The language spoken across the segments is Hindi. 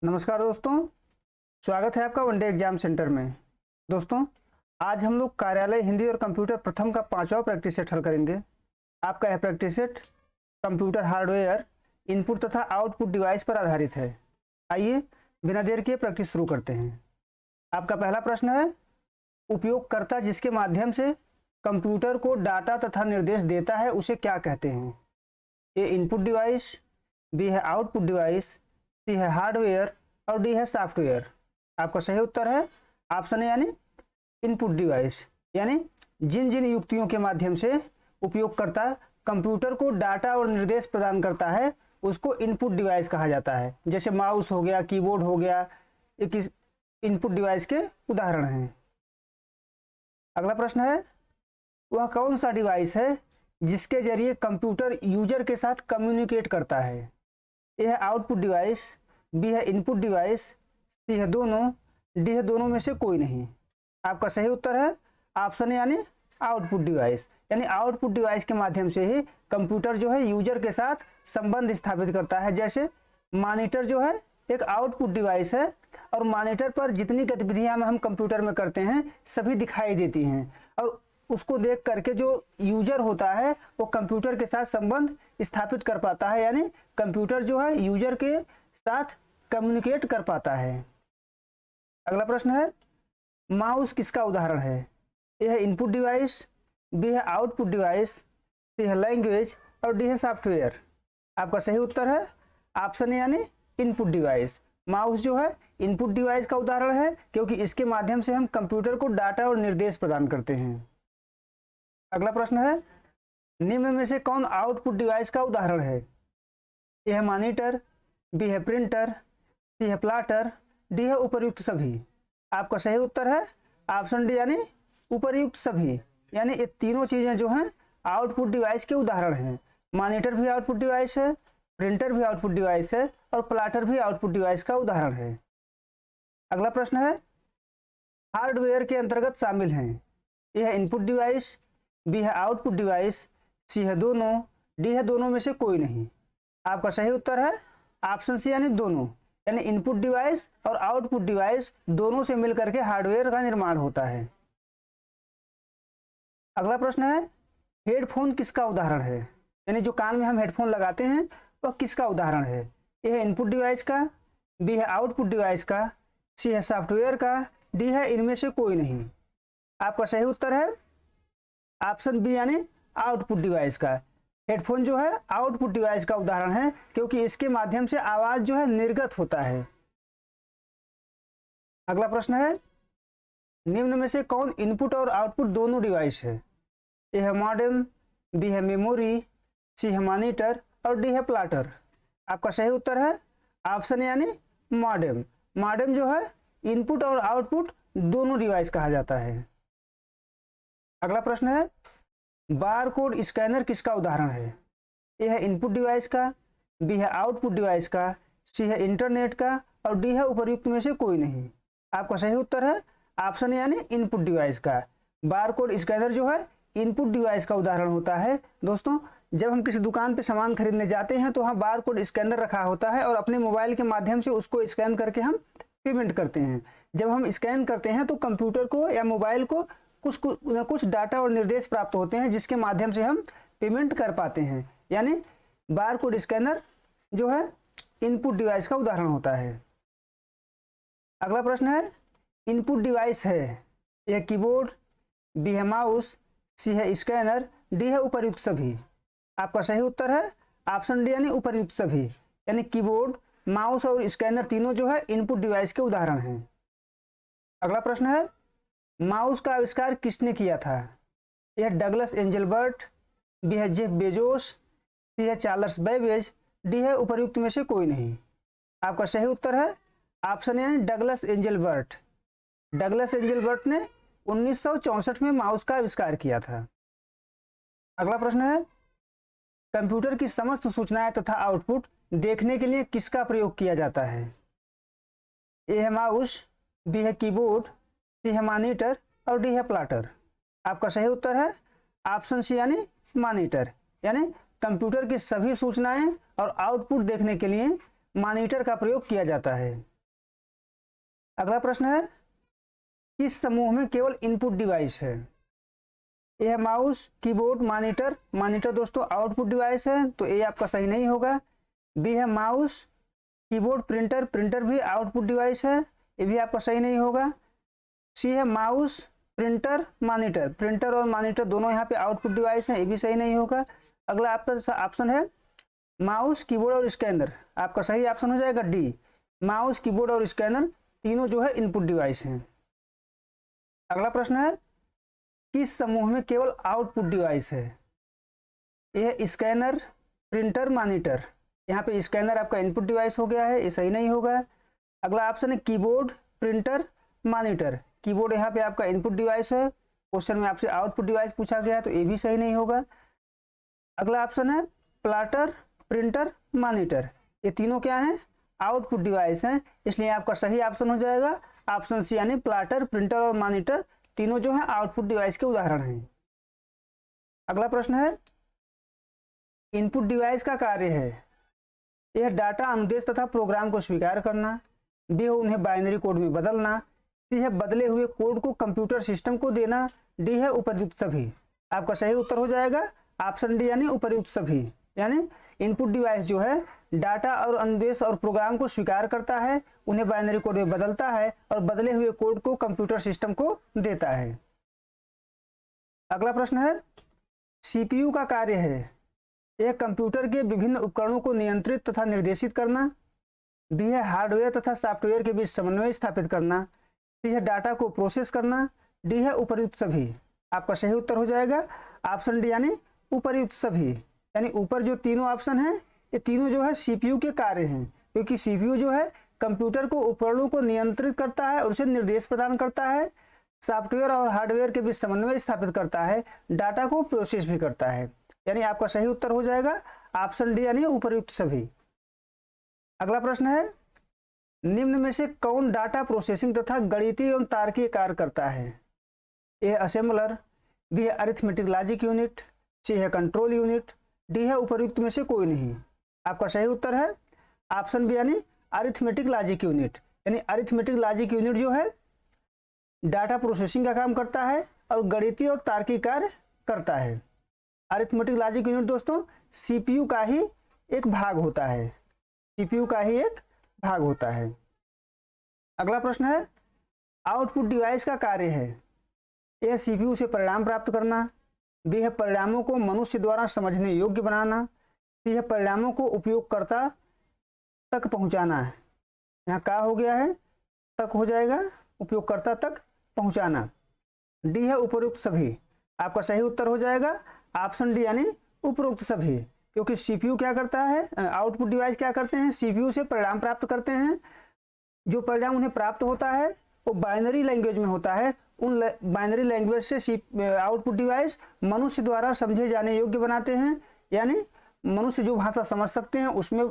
नमस्कार दोस्तों, स्वागत है आपका वनडे एग्जाम सेंटर में। दोस्तों, आज हम लोग कार्यालय हिंदी और कंप्यूटर प्रथम का 5वां प्रैक्टिस सेट हल करेंगे। आपका यह practice set computer hardware input तथा आउटपुट डिवाइस पर आधारित है। आइए बिना देर किए प्रैक्टिस शुरू करते हैं। आपका पहला प्रश्न है, उपयोगकर्ता जिसके माध्यम से कंप्यूटर को डाटा तथा निर्देश देता है उसे क्या कहते हैं? ए इनपुट डिवाइस, बी है आउटपुट डिवाइस, सी है हार्डवेयर और डी है सॉफ्टवेयर। आपका सही उत्तर है ऑप्शन ए यानी इनपुट डिवाइस, यानी जिन जिन युक्तियों के माध्यम से उपयोगकर्ता कंप्यूटर को डाटा और निर्देश प्रदान करता है उसको इनपुट डिवाइस कहा जाता है। जैसे माउस हो गया, कीबोर्ड हो गया, एक इनपुट डिवाइस के उदाहरण हैं। अगला प्रश्न है, वह कौन सा डिवाइस है जिसके जरिए कंप्यूटर यूजर के साथ कम्युनिकेट करता है? ए है आउटपुट डिवाइस, बी है इनपुट डिवाइस, सी है दोनों, डी है दोनों में से कोई नहीं। आपका सही उत्तर है ऑप्शन यानी आउटपुट डिवाइस, यानी आउटपुट डिवाइस के माध्यम से ही कंप्यूटर जो है यूजर के साथ संबंध स्थापित करता है। जैसे मॉनिटर जो है एक आउटपुट डिवाइस है और मॉनिटर पर जितनी गतिविधियां हम कंप्यूटर में करते हैं सभी दिखाई देती हैं और उसको देख करके जो यूजर होता है वो कंप्यूटर के साथ संबंध स्थापित कर पाता है, यानी कंप्यूटर जो है यूजर के साथ कम्युनिकेट कर पाता है। अगला प्रश्न है, माउस किसका उदाहरण है? ए है इनपुट डिवाइस, बी है आउटपुट डिवाइस, सी है लैंग्वेज और डी है सॉफ्टवेयर। आपका सही उत्तर है ऑप्शन यानी इनपुट डिवाइस। माउस जो है इनपुट डिवाइस का उदाहरण है क्योंकि इसके माध्यम से हम कंप्यूटर को डाटा और निर्देश प्रदान करते हैं। अगला प्रश्न है, निम्न में से कौन आउटपुट डिवाइस का उदाहरण है? ए है मॉनिटर, बी है प्रिंटर, सी है प्लॉटर, डी है उपर्युक्त सभी। आपका सही उत्तर है ऑप्शन डी यानी उपर्युक्त सभी, यानी ये तीनों चीजें जो हैं आउटपुट डिवाइस के उदाहरण हैं। मॉनिटर भी आउटपुट डिवाइस है, प्रिंटर भी आउटपुट डिवाइस है और प्लॉटर भी आउटपुट डिवाइस का उदाहरण है। अगला प्रश्न है, हार्डवेयर के अंतर्गत शामिल हैं? ए है इनपुट डिवाइस, बी है आउटपुट डिवाइस, सी है दोनों, डी है दोनों में से कोई नहीं। आपका सही उत्तर है ऑप्शन सी यानी दोनों, यानी इनपुट डिवाइस और आउटपुट डिवाइस दोनों से मिलकर के हार्डवेयर का निर्माण होता है। अगला प्रश्न है, हेडफोन किसका उदाहरण है? यानी जो कान में हम हेडफोन लगाते हैं वह किसका उदाहरण है? ए है इनपुट डिवाइस का, बी है आउटपुट डिवाइस का, सी है सॉफ्टवेयर का, डी है इनमें से कोई नहीं। आपका सही उत्तर है ऑप्शन बी यानी आउटपुट डिवाइस का। हेडफोन जो है आउटपुट डिवाइस का उदाहरण है क्योंकि इसके माध्यम से आवाज जो है निर्गत होता है। अगला प्रश्न है, निम्न में से कौन इनपुट और आउटपुट दोनों डिवाइस है? ए है मॉडेम, बी है मेमोरी, सी है मॉनिटर और डी है प्लॉटर। आपका सही उत्तर है ऑप्शन यानी मॉडेम। मॉडेम जो है इनपुट और आउटपुट दोनों डिवाइस कहा जाता है। अगला प्रश्न है, बारकोड स्कैनर किसका उदाहरण है? ए है इनपुट डिवाइस का, बी है आउटपुट डिवाइस का, सी है इंटरनेट का और डी है उपर्युक्त में से कोई नहीं। आपका सही उत्तर है ऑप्शन यानी इनपुट डिवाइस का। बारकोड स्कैनर जो है इनपुट डिवाइस का उदाहरण होता है। दोस्तों, जब हम किसी दुकान पे सामान खरीदने जाते हैं तो वहाँ बारकोड स्कैनर रखा होता है और अपने मोबाइल के माध्यम से उसको स्कैन करके हम पेमेंट करते हैं। जब हम स्कैन करते हैं तो कंप्यूटर को या मोबाइल को कुछ डाटा और निर्देश प्राप्त होते हैं जिसके माध्यम से हम पेमेंट कर पाते हैं, यानी बारकोड स्कैनर जो है इनपुट डिवाइस का उदाहरण होता है। अगला प्रश्न है, इनपुट डिवाइस है? ए है कीबोर्ड, बी है माउस, सी है स्कैनर, डी है उपर्युक्त सभी। आपका सही उत्तर है ऑप्शन डी यानी उपर्युक्त सभी, यानी कीबोर्ड, माउस और स्कैनर तीनों जो है इनपुट डिवाइस के उदाहरण हैं। अगला प्रश्न है, माउस का आविष्कार किसने किया था? यह डगलस एंजलबर्ट, बी है जेफ बेजोस, सी है चार्ल्स बेबेज, डी है उपर्युक्त में से कोई नहीं। आपका सही उत्तर है ऑप्शन यानी डगलस एंजलबर्ट। डगलस एंजलबर्ट ने 1964 में माउस का आविष्कार किया था। अगला प्रश्न है, कंप्यूटर की समस्त सूचनाएं तथा आउटपुट देखने के लिए किसका प्रयोग किया जाता है? ए है माउस, बी है कीबोर्ड, सी है मॉनिटर और डी है प्लॉटर। आपका सही उत्तर है ऑप्शन सी यानी मॉनिटर, यानी कंप्यूटर की सभी सूचनाएं और आउटपुट देखने के लिए मॉनिटर का प्रयोग किया जाता है। अगला प्रश्न है, किस समूह में केवल इनपुट डिवाइस है? ए है माउस, कीबोर्ड, मॉनिटर। मॉनिटर दोस्तों आउटपुट डिवाइस है, तो ए आपका सही नहीं होगा। बी है माउस, कीबोर्ड, प्रिंटर। प्रिंटर भी आउटपुट डिवाइस है, ये भी आपका सही नहीं होगा। सी है माउस, प्रिंटर, मॉनिटर। प्रिंटर और मॉनिटर दोनों यहाँ पे आउटपुट डिवाइस हैं, ये भी सही नहीं होगा। अगला आपका ऑप्शन है माउस, कीबोर्ड और स्कैनर। आपका सही ऑप्शन हो जाएगा डी, माउस, कीबोर्ड और स्कैनर तीनों जो है इनपुट डिवाइस हैं। अगला प्रश्न है, किस समूह में केवल आउटपुट डिवाइस है? यह है स्कैनर, प्रिंटर, मॉनिटर। यहाँ पे स्कैनर आपका इनपुट डिवाइस हो गया है, ये सही नहीं होगा। अगला ऑप्शन है कीबोर्ड, प्रिंटर, मॉनिटर। कीबोर्ड यहाँ पे आपका इनपुट डिवाइस है, क्वेश्चन में आपसे आउटपुट डिवाइस पूछा गया है, तो ये भी सही नहीं होगा। अगला ऑप्शन है प्लाटर, प्रिंटर, मॉनिटर। ये तीनों क्या हैं? आउटपुट डिवाइस हैं, इसलिए आपका सही ऑप्शन हो जाएगा ऑप्शन सी, यानी प्लाटर, प्रिंटर और मॉनिटर तीनों जो है आउटपुट डिवाइस के उदाहरण हैं। अगला प्रश्न है, इनपुट डिवाइस का कार्य है। यह डाटा अनुदेश तथा प्रोग्राम को स्वीकार करना, बी है उन्हें बाइनरी कोड में बदलना, सी है बदले हुए कोड को कंप्यूटर सिस्टम को देना, डी है उपर्युक्त सभी। आपका सही उत्तर हो जाएगा ऑप्शन डी, यानी उपर्युक्त सभी। यानी इनपुट डिवाइस जो है डाटा और अनुदेश और प्रोग्राम को स्वीकार करता है, उन्हें बाइनरी कोड में बदलता है और बदले हुए कोड को कंप्यूटर सिस्टम को देता है। अगला प्रश्न है, सीपीयू का कार्य है। यह कंप्यूटर के विभिन्न उपकरणों को नियंत्रित तथा निर्देशित करना, बी है हार्डवेयर तथा सॉफ्टवेयर के बीच समन्वय स्थापित करना, सी है डाटा को प्रोसेस करना, डी है उपर्युक्त सभी। आपका सही उत्तर हो जाएगा ऑप्शन डी, यानी उपर्युक्त सभी। यानी ऊपर जो तीनों ऑप्शन हैं, ये तीनों जो है सीपीयू के कार्य हैं, क्योंकि सीपीयू जो है कंप्यूटर को उपकरणों को नियंत्रित करता है और उसे निर्देश प्रदान करता है, सॉफ्टवेयर और हार्डवेयर के बीच समन्वय स्थापित करता है, डाटा को प्रोसेस भी करता है। यानी आपका सही उत्तर हो जाएगा ऑप्शन डी, यानी उपर्युक्त सभी। अगला प्रश्न है, निम्न में से कौन डाटा प्रोसेसिंग तथा गणितीय एवं तार्किक कार्य करता है? ए है असेंबलर, बी है अरिथमेटिक लॉजिक यूनिट, सी है कंट्रोल यूनिट, डी है उपर्युक्त में से कोई नहीं। आपका सही उत्तर है ऑप्शन बी, यानी अरिथमेटिक लॉजिक यूनिट। यानी अरिथमेटिक लॉजिक यूनिट जो है डाटा प्रोसेसिंग का काम करता है और गणितीय और तार्किक कार्य करता है। अरिथमेटिक लॉजिक यूनिट दोस्तों सीपीयू का ही एक भाग होता है, सीपीयू का ही एक भाग होता है। अगला प्रश्न है, आउटपुट डिवाइस का कार्य है। यह सीपीयू से परिणाम प्राप्त करना, बी है परिणामों को मनुष्य द्वारा समझने योग्य बनाना, सी है परिणामों को उपयोगकर्ता तक पहुंचाना है। यहाँ का हो गया है, तक हो जाएगा, उपयोगकर्ता तक पहुंचाना। डी है उपरोक्त सभी। आपका सही उत्तर हो जाएगा ऑप्शन डी, यानी उपरोक्त सभी, क्योंकि सीपीयू क्या करता है, आउटपुट डिवाइस क्या करते हैं, सीपीयू से परिणाम प्राप्त करते हैं। जो परिणाम उन्हें प्राप्त होता है वो बाइनरी लैंग्वेज में होता है, उन बाइनरी लैंग्वेज से आउटपुट डिवाइस मनुष्य द्वारा समझे जाने योग्य बनाते हैं, यानी मनुष्य जो भाषा समझ सकते हैं उसमें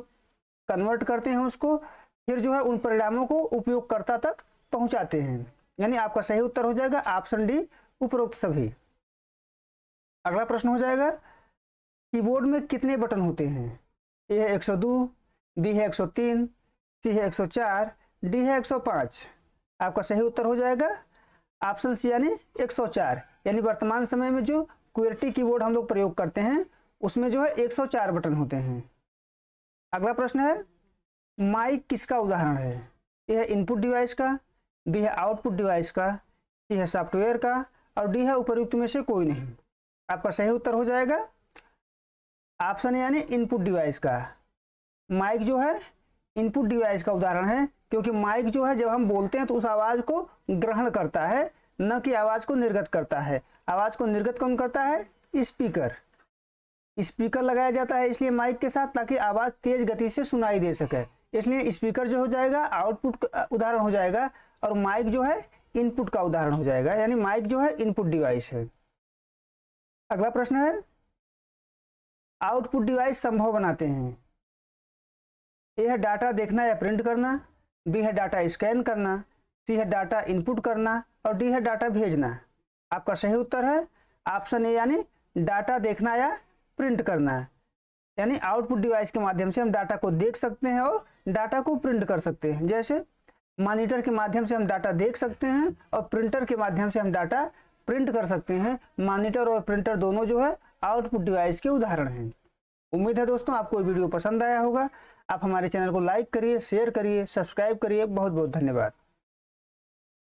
कन्वर्ट करते हैं उसको, फिर जो है उन परिणामों को उपयोगकर्ता तक पहुंचाते हैं। यानी आपका सही उत्तर हो जाएगा ऑप्शन डी, उपरोक्त सभी। अगला प्रश्न हो जाएगा, कीबोर्ड में कितने बटन होते हैं? ए है 102, बी है 103, सी है 104, डी है 105। आपका सही उत्तर हो जाएगा ऑप्शन सी, यानी 104। यानी वर्तमान समय में जो क्यूआरटी कीबोर्ड हम लोग प्रयोग करते हैं उसमें जो है 104 बटन होते हैं। अगला प्रश्न है, माइक किसका उदाहरण है? ए है इनपुट डिवाइस का, बी है आउटपुट डिवाइस का, सी है सॉफ्टवेयर का और डी है उपर्युक्त में से कोई नहीं। आपका सही उत्तर हो जाएगा ऑप्शन यानी इनपुट डिवाइस का। माइक जो है इनपुट डिवाइस का उदाहरण है, क्योंकि माइक जो है जब हम बोलते हैं तो उस आवाज को ग्रहण करता है, न कि आवाज को निर्गत करता है। आवाज को निर्गत कौन करता है? स्पीकर। स्पीकर लगाया जाता है इसलिए माइक के साथ, ताकि आवाज तेज गति से सुनाई दे सके। इसलिए स्पीकर जो हो जाएगा आउटपुट का उदाहरण हो जाएगा और माइक जो है इनपुट का उदाहरण हो जाएगा। यानी माइक जो है इनपुट डिवाइस है। अगला प्रश्न है, आउटपुट डिवाइस संभव बनाते हैं। ए है डाटा देखना या प्रिंट करना, बी है डाटा स्कैन करना, सी है डाटा इनपुट करना और डी है डाटा भेजना। आपका सही उत्तर है ऑप्शन ए, यानी डाटा देखना या प्रिंट करना। यानी आउटपुट डिवाइस के माध्यम से हम डाटा को देख सकते हैं और डाटा को प्रिंट कर सकते हैं। जैसे मॉनिटर के माध्यम से हम डाटा देख सकते हैं और प्रिंटर के माध्यम से हम डाटा प्रिंट कर सकते हैं। मॉनिटर और प्रिंटर दोनों जो है आउटपुट डिवाइस के उदाहरण हैं। उम्मीद है दोस्तों आपको वीडियो पसंद आया होगा। आप हमारे चैनल को लाइक करिए, शेयर करिए, सब्सक्राइब करिए। बहुत बहुत धन्यवाद।